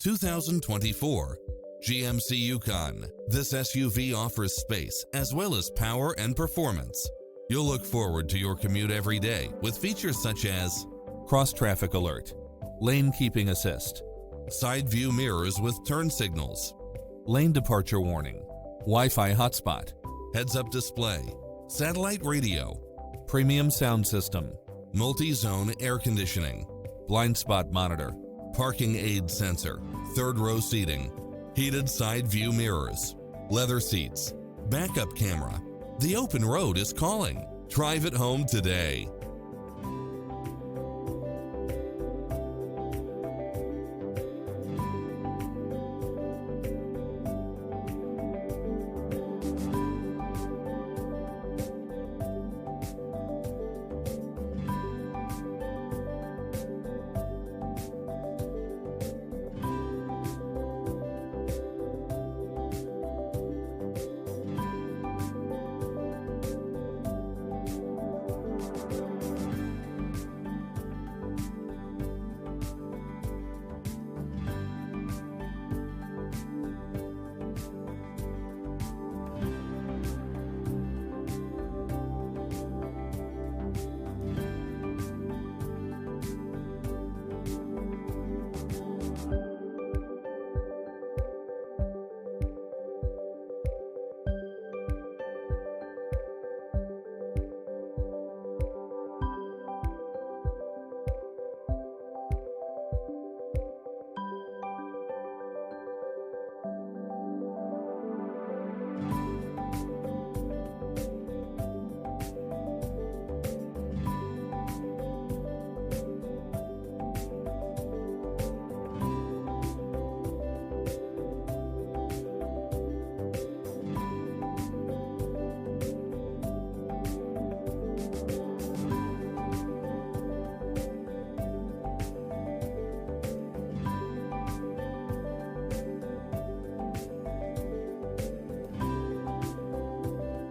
2024 GMC Yukon. This SUV offers space as well as power and performance. You'll look forward to your commute every day with features such as cross-traffic alert, lane keeping assist, side view mirrors with turn signals, lane departure warning, Wi-Fi hotspot, heads-up display, satellite radio, premium sound system, multi-zone air conditioning, blind spot monitor, parking aid sensor, third row seating, heated side view mirrors, leather seats, backup camera. The open road is calling. Drive it home today.